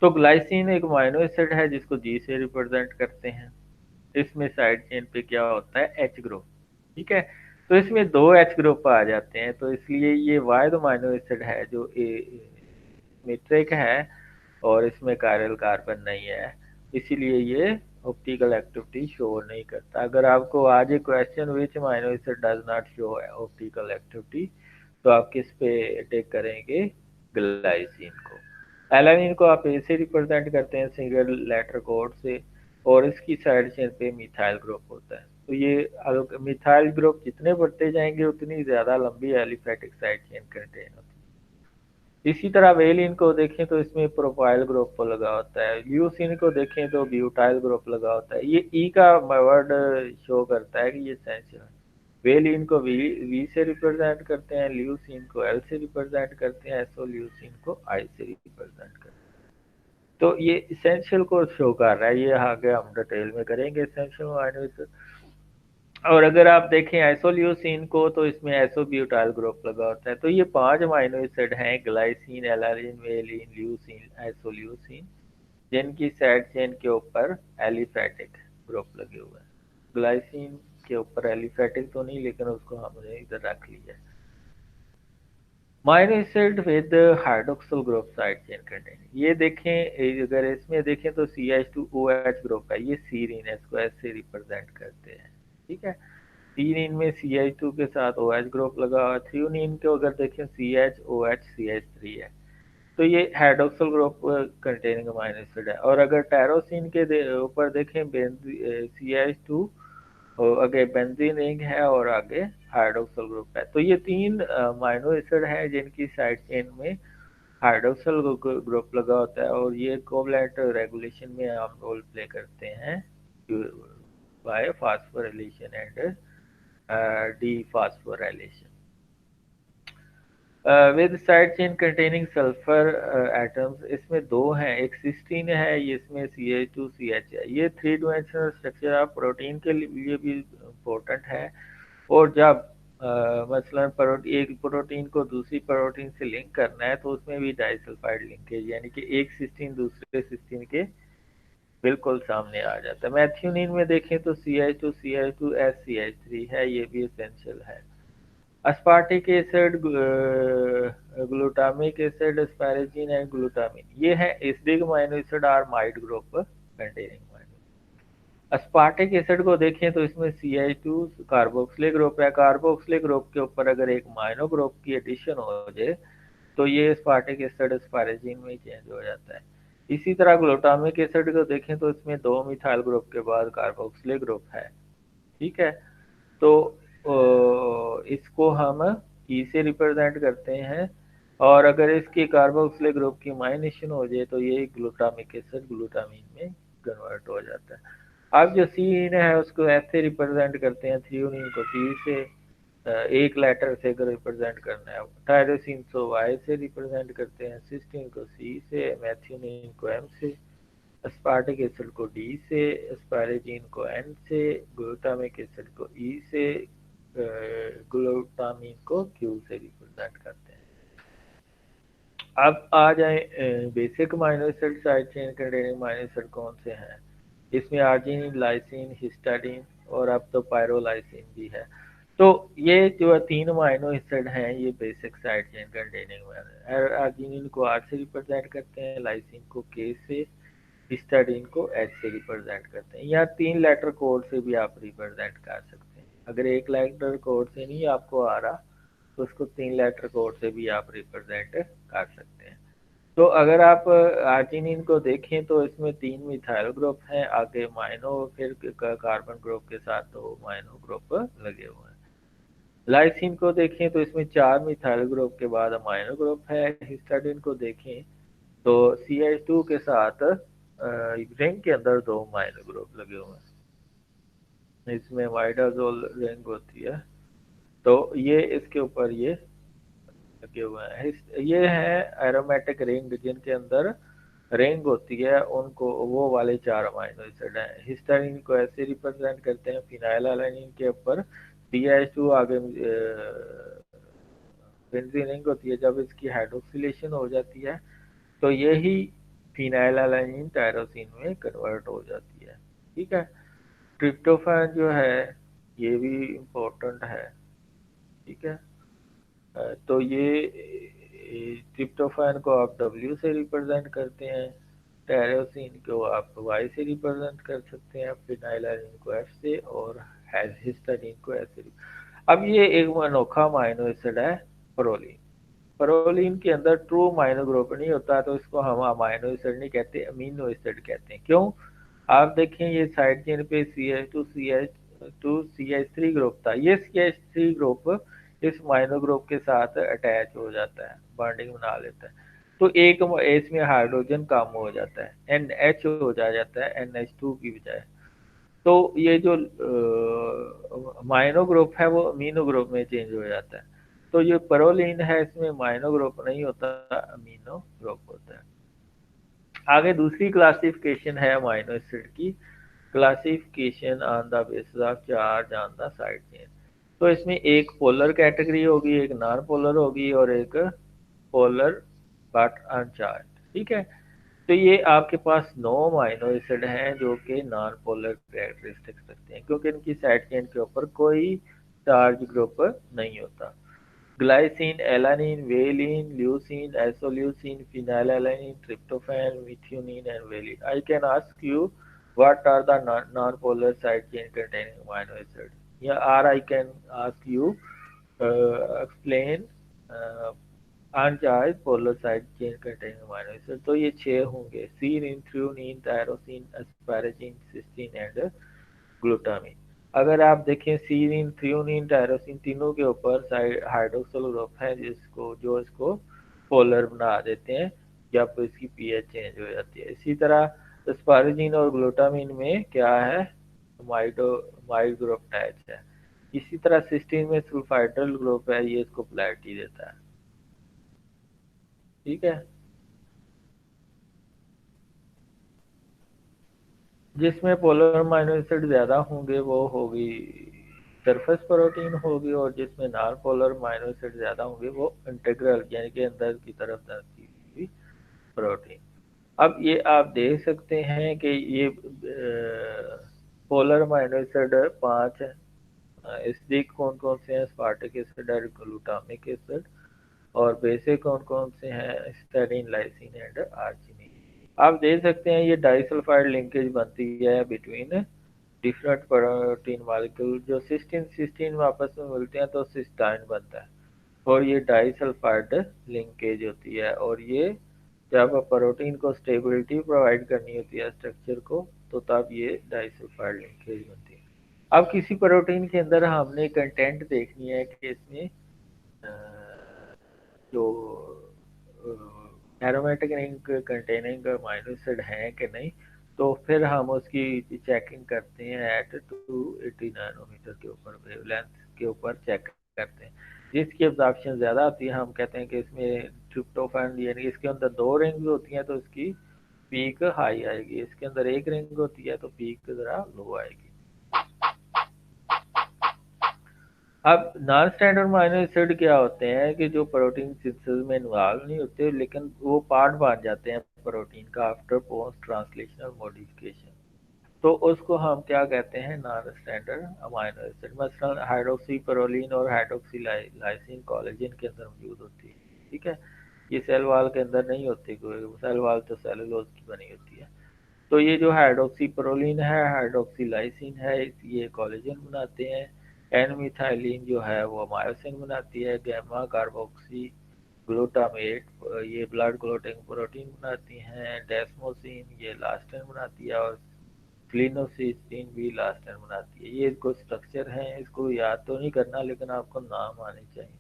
तो ग्लाइसिन एक अमीनो एसिड है जिसको जी से रिप्रेजेंट करते हैं। इसमें साइड चेन पे क्या होता है? H group. ठीक है, तो इसमें 2 एच ग्रुप आ जाते हैं, तो इसलिए ये वाइड अमीनो एसिड है जो सिमेट्रिक है और इसमें कायरल कार्बन नहीं है, इसीलिए ये ऑप्टिकल एक्टिविटी शो नहीं करता। अगर आपको आज एक question which amino acid does not show optical activity, तो आप किस पे टेक करेंगे? ग्लाइसिन को। एलानिन को आप ए से रिप्रेजेंट करते हैं सिंगल लेटर कोड से, और इसकी साइड चेन पे मिथाइल ग्रुप होता है। तो ये मिथाइल ग्रुप जितने बढ़ते जाएंगे उतनी ज़्यादा लंबी एलिफेटिक साइड चेन कंटेन होती है। इसी तरह वेलिन को देखें तो इसमें प्रोपाइल ग्रुप लगा होता है, ल्यूसिन को देखें तो ब्यूटाइल ग्रुप लगा होता है। ये ई का वर्ड शो करता है कि ये एसेंशियल है। वेलिन को वी से रिप्रेजेंट करते हैं, ल्यूसिन को एल से रिप्रेजेंट करते हैं, एसोल्यूसिन को आई से रिप्रेजेंट करते हैं। तो ये इसेंशियल को शो कर रहा है, ये आगे हम डिटेल में करेंगे इसेंशियल अमाइनो एसिड। और अगर आप देखें आइसोल्यूसिन को तो इसमें आइसोब्यूटाइल ग्रुप लगा होता है। तो ये 5 अमाइनो एसिड हैं, glycine, alanine, valine, leucine, isoleucine, जिनकी साइड चेन के ऊपर एलिफेटिक ग्रुप लगे हुए हैं। ग्लाइसिन के ऊपर एलिफेटिक तो नहीं, लेकिन उसको हमने इधर रख लिया है। Amino acid with hydroxyl group side chain containing, ये देखें अगर इसमें देखें तो CH2OH ग्रुप है, ये सीरीन है, इसको ऐसे रिप्रेजेंट करते हैं। ठीक है, सीरीन में CH2 के साथ OH ग्रुप लगा हुआ है। थ्रियोनिन को अगर देखें CHOH CH3 है, तो ये hydroxyl group containing amino acid है। और अगर टायरोसिन के ऊपर देखें CH2 और आगे बेंजीन रिंग है और आगे हाइड्रोक्सिल ग्रुप है। तो ये 3 अमाइनो एसिड हैं जिनकी साइड चेन में हाइड्रोक्सिल ग्रुप लगा होता है, और ये कोवलेंट रेगुलेशन में हम रोल प्ले करते हैं by phosphorylation and dephosphorylation. With side chain containing sulphur atoms, इसमें 2 हैं, एक सिस्टीन है, ये इसमें CH2CH है। ये 3 डायमेंशनल स्ट्रक्चर आप प्रोटीन के लिए भी इम्पोर्टेंट है। और जब मसलन एक प्रोटीन को दूसरी प्रोटीन से लिंक करना है तो उसमें भी डाइसल्फाइड लिंकेज, यानी कि एक सिस्टीन दूसरे सिस्टीन के बिल्कुल सामने आ जाता है। मैथ्यूनिन में देखें तो CH2CH2SCH3 है, ये भी एसेंशियल है। Aspartic acid, glutamic acid, asparagine and glutamine, ये है acidic amino acid or amide group containing amino. Aspartic acid को देखें तो इसमें CH2 कार्बोक्सिलिक ग्रुप है। कार्बोक्सिलिक ग्रुप के ऊपर अगर एक अमाइनो ग्रुप की एडिशन हो जाए तो ये अस्पार्टिक एसिड एस्पारेजिन में चेंज हो जाता है। इसी तरह ग्लूटामिक एसिड को देखें तो इसमें 2 मिथाइल ग्रुप के बाद कार्बोक्सिलिक ग्रुप है। ठीक है, तो इसको हम ई से रिप्रेजेंट करते हैं, और अगर इसकी कार्बोक्सिलिक ग्रुप की माइनेशन हो जाए तो ये ग्लूटामिक एसिड ग्लूटामीन में कन्वर्ट हो जाता है। अब जो सीन है उसको एफ से रिप्रेजेंट करते हैं, थ्रियोनिन को सी से, एक लेटर से अगर रिप्रेजेंट करना है। टायरोसिन को वाई से रिप्रेजेंट करते हैं, सिस्टीन को सी से, मैथ्यूनिन को एम से, अस्पार्टिक एसिड को डी से, एस्पारेजिन को एन से, ग्लूटामिक एसिड को ई से, ग्लूटामिन को क्यू से रिप्रेजेंट करते हैं। अब आ जाए basic amino acid side chain containing amino acid कौन से हैं। इसमें आर्जिनिन, लाइसिन, हिस्टाडीन और अब तो पायरोलाइसिन भी है। तो ये जो 3 अमाइनो एसिड हैं ये बेसिक साइड चेन कंटेनिंग में, आर्जिनिन को आर से रिप्रेजेंट करते हैं, लाइसिन को के से, हिस्टाडीन को एच से रिप्रेजेंट करते हैं। या 3 लेटर कोड से भी आप रिप्रेजेंट कर सकते हैं। अगर एक लेटर कोड से नहीं आपको आ रहा तो उसको 3 लेटर कोड से भी आप रिप्रेजेंट कर सकते हैं। तो अगर आप आर्जिनिन को देखें तो इसमें 3 मिथाइल ग्रुप हैं, आगे माइनो, फिर कार्बन ग्रुप के साथ 2 माइनो ग्रुप लगे हुए हैं। लाइसिन को देखें तो इसमें 4 मिथाइल ग्रुप के बाद अमाइनो ग्रुप है। हिस्टाडीन को देखें तो CH2 के साथ रिंग के अंदर 2 अमाइनो ग्रुप लगे हुए हैं, इसमें वाइडाजोल रिंग होती है, तो ये इसके ऊपर ये लगे हुए हैं। ये है एरोमेटिक रिंग, जिनके अंदर रिंग होती है, उनको वो वाले 4 अमाइनो एसिड हैं। हिस्टाडीन को ऐसे रिप्रेजेंट करते हैं, फिनाइलएलानिन के ऊपर CH2 आगे बेंजीन रिंग होती है, जब इसकी हाइड्रोक्सिलेशन हो जाती है तो यही फिनाइलएलानिन टायरोसिन में कन्वर्ट हो जाती है। ठीक है, ट्रिप्टोफैन जो है ये भी इम्पोर्टेंट है। ठीक है, तो ये ट्रिप्टोफैन को आप W से रिप्रेजेंट करते हैं, टेरोसिन को आप Y से रिप्रेजेंट कर सकते हैं, फिनाइलालाइन को F से, और हिस्टाडीन को S से। अब ये एक अनोखा अमाइनो एसिड है प्रोलीन। प्रोलीन के अंदर ट्रू अमाइनो ग्रुप नहीं होता, तो इसको हम अमाइनो एसिड नहीं कहते, अमीनो एसिड कहते हैं। क्यों? आप देखें ये साइड चेन पे CH2CH2CH3 ग्रुप था, ये CH3 ग्रुप इस अमाइनो ग्रुप के साथ अटैच हो जाता है, बॉन्डिंग बना लेता है, तो एक इसमें हाइड्रोजन कम हो जाता है, NH हो जाता है NH2 की बजाय। तो ये जो अमाइनो ग्रुप है वो अमीनो ग्रुप में चेंज हो जाता है। तो ये प्रोलीन है, इसमें अमाइनो ग्रुप नहीं होता, अमीनो ग्रुप होता है। आगे दूसरी क्लासिफिकेशन है अमाइनो एसिड की, classification on the basis of charge on the side chain. तो इसमें एक पोलर कैटेगरी होगी, एक नॉन पोलर होगी, और एक पोलर बट अनचार्ज। ठीक है, तो ये आपके पास 9 अमाइनो एसिड हैं जो कि नॉन पोलर कैरेक्टरिस्टिक्स रखते हैं, क्योंकि इनकी साइड चेन के ऊपर कोई चार्ज ग्रुप नहीं होता। Glycine, alanine, valine, leucine, isoleucine, phenylalanine, tryptophan, methionine, and valine. I can ask you what are the non-polar side chain containing amino acid. Yeah, or I can ask you explain uh, uncharged polar side chain containing amino acid. तो ये 6 होंगे: serine, threonine, tyrosine, asparagine, cysteine and glutamine. अगर आप देखें serine, threonine, tyrosine तीनों के ऊपर hydroxyl group है जिसको जो इसको पोलर बना देते हैं जब इसकी पीएच चेंज हो जाती है। इसी तरह एस्पारेजिन और ग्लूटामिन में क्या है, माइड ग्रुप अटैच है। इसी तरह सिस्टीन में सल्फाइड्रल ग्रुप है, ये इसको पोलैरिटी देता है। ठीक है, जिसमें पोलर अमाइनो एसिड ज़्यादा होंगे वो होगी सरफेस प्रोटीन होगी, और जिसमें नॉन पोलर अमाइनो एसिड ज़्यादा होंगे वो इंटीग्रल यानी कि अंदर की तरफ जाती हुई प्रोटीन। अब ये आप देख सकते हैं कि ये पोलर अमाइनो एसिड 5 है। इसलिए कौन कौन से हैं, स्पार्टिक एसिड और ग्लूटामिक एसिड, और बेसिक कौन कौन से हैं, स्टेरिन, लाइसिन एंड आर्जिनिन। आप देख सकते हैं ये डाइसल्फाइड लिंकेज बनती है बिटवीन डिफरेंट प्रोटीन मॉलिक्यूल। जो सिस्टीन सिस्टीन में आपस में मिलते हैं तो सिस्टाइन बनता है, और ये डाइसल्फाइड लिंकेज होती है, और ये जब प्रोटीन को स्टेबिलिटी प्रोवाइड करनी होती है स्ट्रक्चर को, तो तब ये डाइसल्फाइड लिंकेज बनती है। अब किसी प्रोटीन के अंदर हमने कंटेंट देखनी है कि इसमें जो aromatic ring containing amino acid है कि नहीं, तो फिर हम उसकी चेकिंग करते हैं एट 280 नैनोमीटर के ऊपर, वेवलेंथ के ऊपर चेक करते हैं। जिसकी एब्जॉर्प्शन ज़्यादा होती है हम कहते हैं कि इसमें ट्रिप्टोफैन, यानी इसके अंदर 2 रिंग्स होती हैं तो इसकी पीक हाई आएगी, इसके अंदर 1 रिंग होती है तो पीक ज़रा लो आएगी। अब नॉन स्टैंडर्ड अमाइनो एसिड क्या होते हैं कि जो प्रोटीन सिंथेसिस में इन्वॉल्व नहीं होते, लेकिन वो पार्ट बन जाते हैं प्रोटीन का आफ्टर पोस्ट ट्रांसलेशनल मॉडिफिकेशन, तो उसको हम क्या कहते हैं, नॉन स्टैंडर्ड अमाइनो एसिड। मसलन हाइड्रोक्सी प्रोलीन और हाइड्रोक्सी लाइसिन कोलेजन के अंदर मौजूद होती है। ठीक है, ये सेल वॉल के अंदर नहीं होती, कोई सेल वॉल तो सेलुलोज की बनी होती है। तो ये जो हाइड्रोक्सी प्रोलीन है, हाइड्रोक्सी लाइसिन है, ये कोलेजन बनाते हैं। एन मिथाइलिन जो है वो मायोसिन बनाती है। गैमा कार्बोक्सी ग्लूटामेट ये ब्लड क्लोटिंग प्रोटीन बनाती हैं। डेस्मोसिन ये इलास्टिन बनाती है, और क्लिनोसिस्टीन भी इलास्टिन बनाती है। ये कुछ स्ट्रक्चर हैं, इसको याद तो नहीं करना लेकिन आपको नाम आने चाहिए।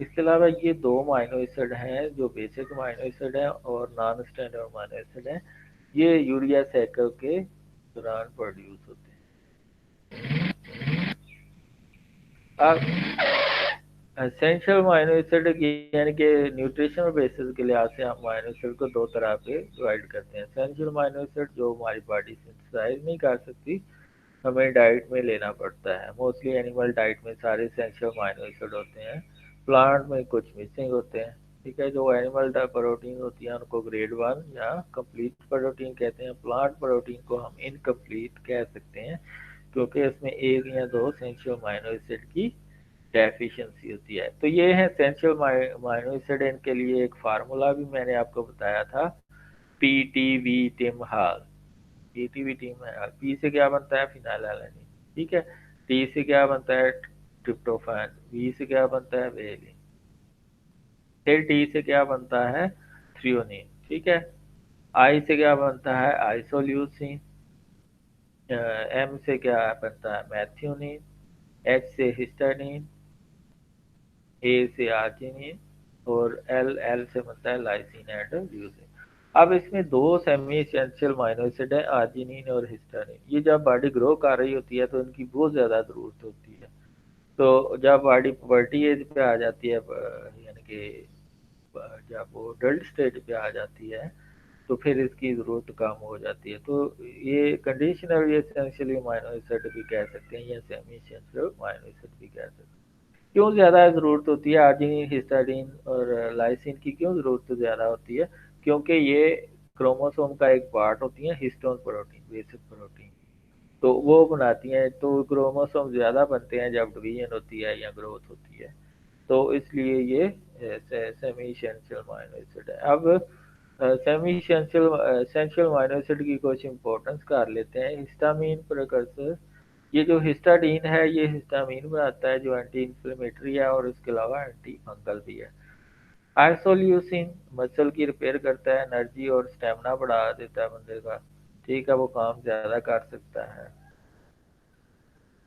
इसके अलावा ये 2 अमाइनो एसिड हैं जो बेसिक अमाइनो एसिड हैं और नॉन स्टैंडर्ड अमाइनो एसिड हैं, ये यूरिया साइकिल के दौरान प्रोड्यूस होते हैं। अब एसेंशियल अमाइनो एसिड यानी कि न्यूट्रिशनल बेसिस के लिहाज से हम अमाइनो एसिड को 2 तरह पे डिवाइड करते हैं। एसेंशियल अमाइनो एसिड जो हमारी बॉडी सिंथेसाइज नहीं कर सकती, हमें डाइट में लेना पड़ता है। मोस्टली एनिमल डाइट में सारे एसेंशियल अमाइनो एसिड होते हैं, प्लांट में कुछ मिसिंग होते हैं। ठीक है, जो एनिमल प्रोटीन होती है उनको ग्रेड 1 या कंप्लीट प्रोटीन कहते हैं। प्लांट प्रोटीन को हम इनकम्प्लीट कह सकते हैं क्योंकि इसमें 1 या 2 एसेंशियल अमाइनो एसिड की डेफिशिएंसी होती है। तो ये है एसेंशियल अमाइनो एसिड। इनके लिए एक फार्मूला भी मैंने आपको बताया था पीटीवी टिमहाल, पीटीवी टिमहाल। पी से क्या बनता है? फिनाइलएलानाइन, ठीक है। टी से क्या बनता है? ट्रिप्टोफैन। वी से क्या बनता है? वेलिन। फिर टी से क्या बनता है? थ्रियोनिन, ठीक है। आई से क्या बनता है? आइसोल्यूसिन। एम से क्या बनता है? मैथ्यूनिन। एच से हिस्टाडीन। ए से आर्जिनिन। और एल एल से बनता है लाइसिन एंड ल्यूसिन। अब इसमें दो सेमी एसेंशियल अमीनो एसिड है, आर्जिनिन और हिस्टाडीन। ये जब बॉडी ग्रो कर रही होती है तो इनकी बहुत ज़्यादा ज़रूरत होती है। तो जब बॉडी पुबर्टी एज पे आ जाती है, यानी कि जब वो अडल्ट स्टेज पे आ जाती है, तो फिर इसकी ज़रूरत कम हो जाती है। तो ये कंडीशनल एसेंशियल अमीनो एसिड भी कह सकते हैं या सेमी एसेंशियल अमीनो एसिड भी कह सकते हैं। क्यों ज़्यादा ज़रूरत होती है आर्जिनिन, हिस्टाडीन और लाइसिन की? क्यों ज़रूरत ज़्यादा होती है? क्योंकि ये क्रोमोसोम का एक पार्ट होती है, हिस्टोन प्रोटीन, बेसिक प्रोटीन, तो वो बनाती हैं। तो क्रोमोसोम ज़्यादा बनते हैं जब डिवीजन होती है या ग्रोथ होती है। तो इसलिए ये सेमी एसेंशियल अमीनो एसिड है। अब semi essential essential amino acid की कुछ इंपॉर्टेंस कर लेते हैं। हिस्टामीन प्रिकर्सर, ये जो हिस्टाडीन है ये हिस्टामीन बनाता है जो एंटी इन्फ्लेमेटरी है और इसके अलावा एंटी फंगल भी है। आइसोल्यूसिन मसल की रिपेयर करता है, एनर्जी और स्टेमिना बढ़ा देता है बंदे का, ठीक है, वो काम ज़्यादा कर सकता है।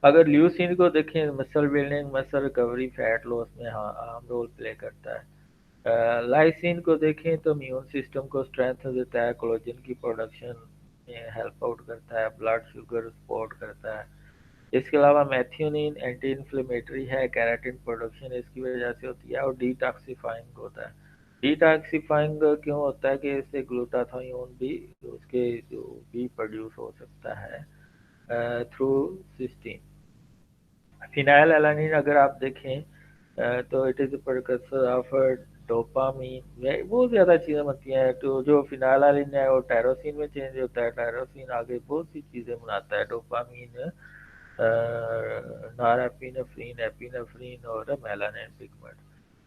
अगर ल्यूसिन को देखें, muscle building, muscle recovery, fat loss में हाँ अहम रोल प्ले करता है। लाइसिन को देखें तो इम्यून सिस्टम को स्ट्रेंथ देता है, कोलेजन की प्रोडक्शन में हेल्प आउट करता है, ब्लड शुगर सपोर्ट करता है। इसके अलावा मैथ्यूनिन एंटी इन्फ्लेमेटरी है, कैराटिन प्रोडक्शन इसकी वजह से होती है और डिटॉक्सिफाइंग होता है। डिटॉक्सिफाइंग क्यों होता है? कि इससे ग्लूटाथायोन भी उसके जो भी प्रोड्यूस हो सकता है थ्रू सिस्टीन। फिनाइलएलानाइन अगर आप देखें तो it is precursor of dopamine. बहुत ज़्यादा चीज़ें बनती हैं। तो जो फिनाइलएलानाइन है वो टायरोसिन में चेंज होता है, टायरोसिन आगे बहुत सी चीज़ें बनाता है, डोपामीन, नॉरएपिनेफ्रिन, एपिनेफ्रिन और melanin pigment.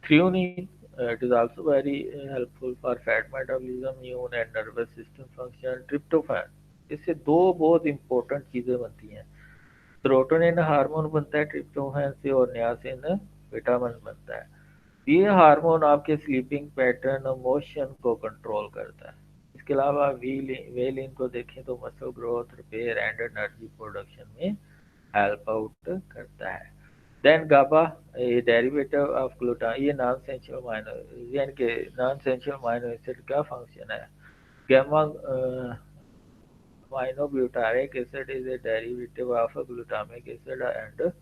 Threonine, it is also very helpful for fat metabolism, immune and nervous system function। Tryptophan, इससे दो बहुत इंपॉर्टेंट चीज़ें बनती हैं। सेरोटोनिन हार्मोन बनता है ट्रिप्टोफैन से और नियासिन विटामिन बनता है। ये हार्मोन आपके स्लीपिंग पैटर्न और मोशन को कंट्रोल करता है। इसके अलावा वेलिन को देखें तो muscle growth, repair and energy production में हेल्प आउट करता है। देन गाबा, ये डेरिवेटिव ऑफ ग्लूटान, ये नॉन सेंशियल अमीनो, यानी कि नॉन सेंशियल अमीनो एसिड का फंक्शन है। Gamma aminobutyric acid is a derivative of glutamic acid and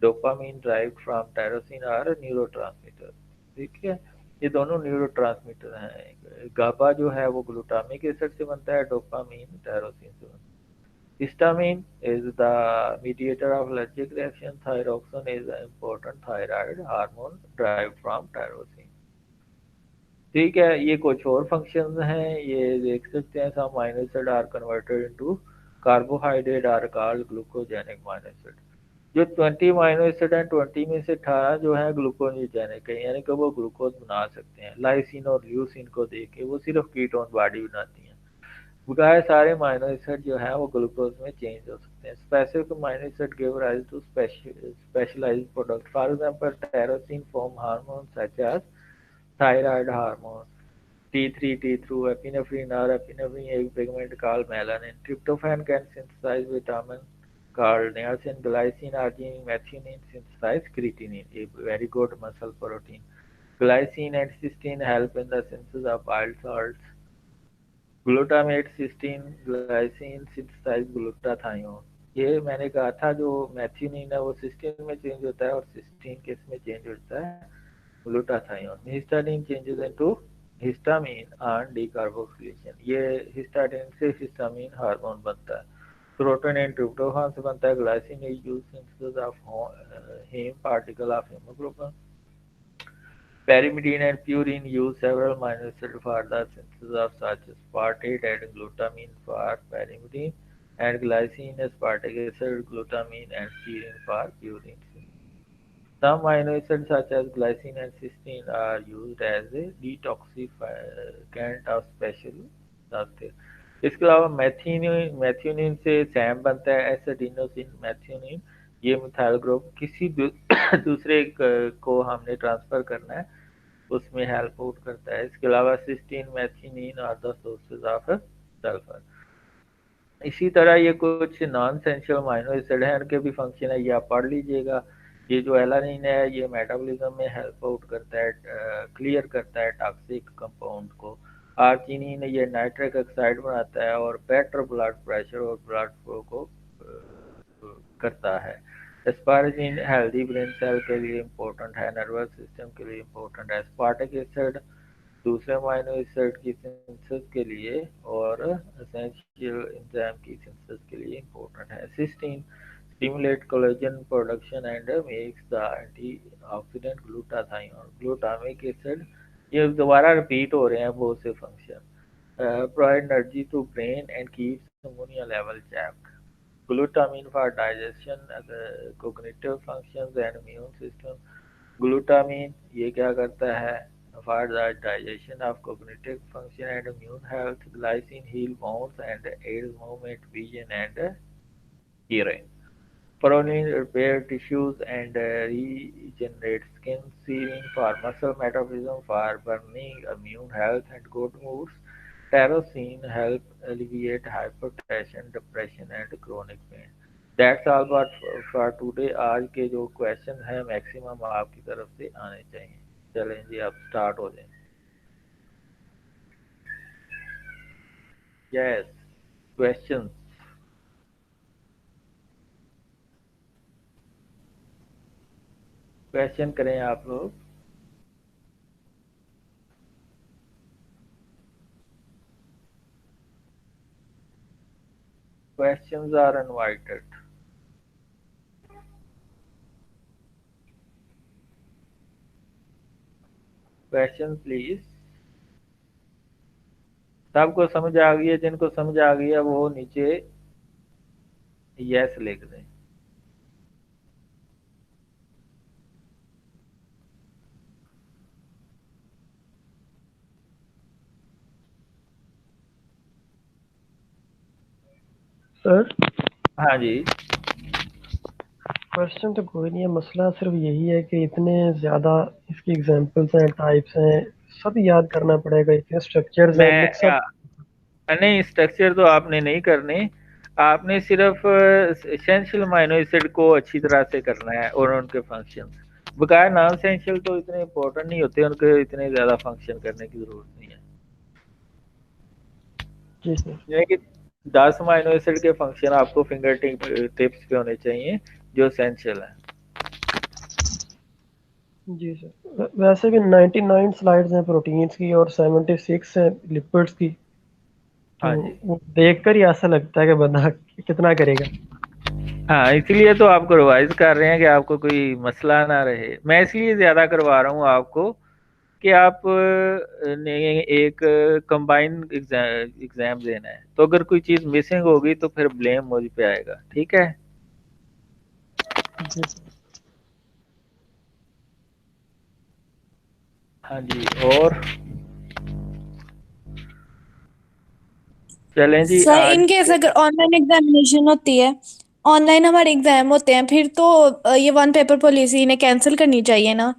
dopamine derived from tyrosine are neurotransmitter, ठीक है। ये दोनों न्यूरोट्रांसमीटर हैं। गाबा जो है वो ग्लूटामिक एसिड से बनता है, डोपामीन टायरोसिन से बनता है। Histamine is the mediator of allergic reaction. Thyroxine is an important thyroid hormone derived from tyrosine, ठीक है। ये कुछ और फंक्शंस हैं, ये देख सकते हैं। Some amino acid are converted into carbohydrate are called glucogenic amino acid. जो 20 अमीनो एसिड हैं, 20 में से 18 जो है ग्लूकोजेनिक है, यानी कि वो ग्लूकोज बना सकते हैं। लाइसिन और ल्यूसिन को देख के वो सिर्फ कीटोन बॉडी बनाती हैं। बकाया सारे अमीनो एसिड जो है वो ग्लूकोज में चेंज हो सकते हैं। Specific amino acid give rise to specialised product. For example tyrosine form hormone such as thyroid hormone. T3, T2, epinephrine or epinephrine, a pigment called melanin. Tryptophan can synthesize vitamin called niacin. Glycine, arginine, methionine synthesize creatinine, a very good muscle protein. Glycine and cysteine help in the synthesis of bile salts. Glutamate, cysteine, glycine synthesize glutathione। ये मैंने कहा था जो methionine है वो cysteine में change होता है और सिस्टीन किस में चेंज होता है? Glutathione. हिस्टाडीन changes into histamine on decarboxylation. ये हिस्टाडीन से हिस्टामीन हार्मोन बनता है। सेरोटोनिन ट्रिप्टोफान से बनता है। Glycine is used synthesis of haem particle of haemoglobin. Pyrimidine and purine use several amino acids for the synthesis of such aspartate and glutamine for pyrimidine and glycine aspartic acid, glutamine and serine for purine. Some amino acids such as glycine and cysteine are used as a detoxifiant of special इसके अलावा मैथ्यूनिन से Sam बनता है, एसिडिनोसिन मैथ्यूनिन। ये methyl group किसी दूसरे को हमने ट्रांसफर करना है, उसमें हेल्प आउट करता है। इसके अलावा cysteine methionine are the sources of sulphur. इसी तरह ये कुछ नॉन सेंशियल अमाइनो एसिड हैं, इनके भी फंक्शन है, ये आप पढ़ लीजिएगा। ये जो एलानिन है ये मेटाबॉलिज्म में हेल्प आउट करता है, क्लियर करता है टॉक्सिक कंपाउंड को। आर्जिनिन ये नाइट्रिक ऑक्साइड बनाता है और बेटर ब्लड प्रेशर और ब्लड फ्लो को करता है। एस्पारागिन हेल्दी ब्रेन सेल के लिए इम्पोर्टेंट है, नर्वस सिस्टम के लिए इम्पोर्टेंट है। एस्पार्टिक एसिड दूसरे अमाइनो एसिड की सिंथेसिस के लिए और एसेंशियल एंजाइम की सिंथेसिस के लिए इम्पोर्टेंट है। Cysteine stimulate collagen production and makes the antioxidant glutathione. Glutamic acid ये दोबारा रिपीट हो रहे हैं बहुत से function. Provide energy to brain and keeps ammonia level checked. Glutamine for digestion, cognitive functions and immune system. Glutamine ये क्या करता है? For the digestion of cognitive function and immune health. Glycine heal wounds and aids movement, vision and hearing. Proline repair tissues and regenerate skin. Serine for muscle metabolism, for burning, immune health and good moods. Tyrosine help alleviate hypertension, depression and chronic pain. That's all for today. आज के जो question हैं maximum आपकी तरफ से आने चाहिए। चलें जी, आप स्टार्ट हो जाएं। Yes, question. क्वेश्चन करें आप लोग। Questions are invited. Question please. सबको समझ आ गई है? जिनको समझ आ गई है वो नीचे यस लिख दें। सर हाँ जी, क्वेश्चन तो कोई नहीं है, मसला सिर्फ यही है कि इतने ज़्यादा इसकी एग्जांपल्स हैं, टाइप्स हैं, सब याद करना पड़ेगा, इतने स्ट्रक्चर्स हैं, मिक्स अप। नहीं स्ट्रक्चर तो आपने नहीं करने, आपने सिर्फ एसेंशियल अमाइनो एसिड को अच्छी तरह से करना है और उनके फंक्शन। बकाया नॉन एसेंशियल तो इतने इम्पोर्टेंट नहीं होते, उनके इतने ज़्यादा फंक्शन करने की ज़रूरत नहीं है। जी सर। ये कि 10 अमाइनो एसिड के फंक्शन आपको फिंगर टिप्स पे होने चाहिए जो एसेंशियल है। जी सर, वैसे भी 99 स्लाइड्स हैं प्रोटीन्स की और 76 हैं लिपिड्स की, हाँ तो जी, वो देखकर ही ऐसा लगता है कि बंदा कितना करेगा। हाँ इसलिए तो आपको रिवाइज कर रहे हैं कि आपको कोई मसला ना रहे। मैं इसलिए ज़्यादा करवा रहा हूँ आपको कि आप ने एक कंबाइन एग्जाम देना है, तो अगर कोई चीज़ मिसिंग होगी तो फिर ब्लेम मुझ पे आएगा, ठीक है? जी सर। हाँ जी, और चलें जी सर आज। इन केस अगर ऑनलाइन एग्जामिनेशन होती है, ऑनलाइन हमारे एग्जाम होते हैं, फिर तो ये वन पेपर पॉलिसी इन्हें कैंसिल करनी चाहिए ना।